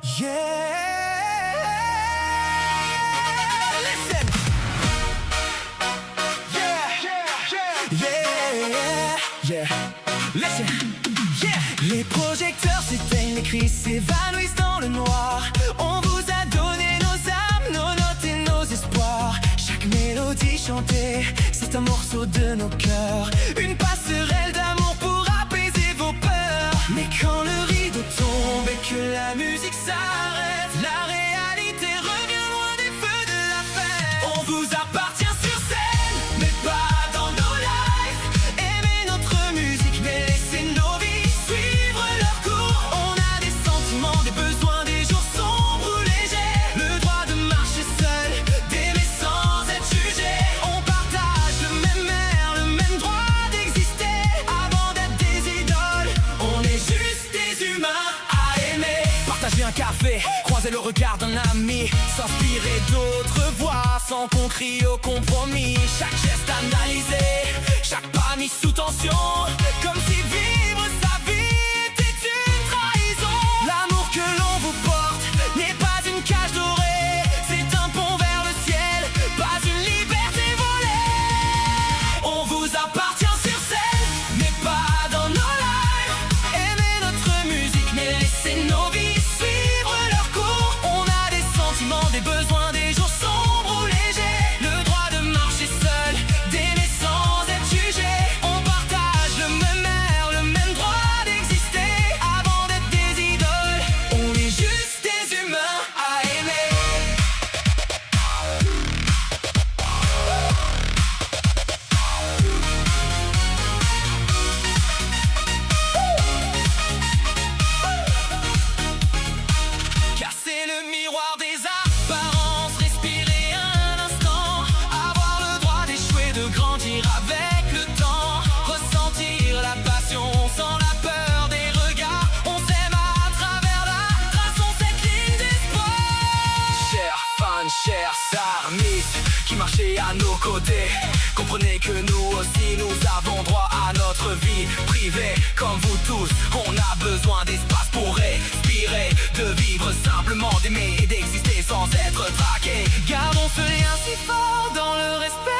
Yeah. Listen. Yeah. Listen. Yeah. Les projecteurs s'éteignent, les cris s'évanouissent dans le noir. On vous a donné nos âmes, nos notes et nos espoirs. Chaque mélodie chantée, c'est un morceau de nos cœurs. Une passerelle d'amour pour apaiser vos peurs. Mais quand le rideau tombe et que la musique s'arrête, la réalité revient loin des feux de la fête. On vous appartient sur scène, mais pas dans nos lives. Aimez notre musique, mais laissez nos vies suivre leur cours. On a des sentiments, des besoins, des jours sombres ou légers. Le droit de marcher seul, d'aimer sans être jugé. On partage le même air, le même droit d'exister. Avant d'être des idoles, on est juste des humains à aimer. Partager un café, croiser le regard d'un ami, s'inspirer d'autres voix sans qu'on crie au compromis. Chaque geste analysé, chaque pas mis sous tension, comme si vivre sa vie était une trahison. L'amour que l'on vous porte n'est pas une cage dorée, c'est un pont vers le ciel, pas une liberté volée. On vous appartient sur scène, mais pas dans nos lives. Aimez notre musique, mais laissez nos vies suivre leur cours. On a des sentiments, des besoins, des jours sombres ou légers. Le droit de marcher seul, d'aimer sans être jugé. On partage le même air, le même droit d'exister. Avant d'être des idoles, on est juste des humains à aimer. Casser le miroir des apparences, respirer un instant, avoir le droit d'échouer, de grandir avec le temps, ressentir la passion sans la peur des regards. On s'aime à travers la, traçons cette ligne d'espoir. Chers fans, chers armistes qui marchaient à nos côtés, comprenez que nous aussi nous avons droit à notre vie privée. Comme vous tous, on a besoin d'espace pour respirer, de vivre simplement, d'aimer et d'exister sans être traqué. Gardons ce lien si fort dans le respect.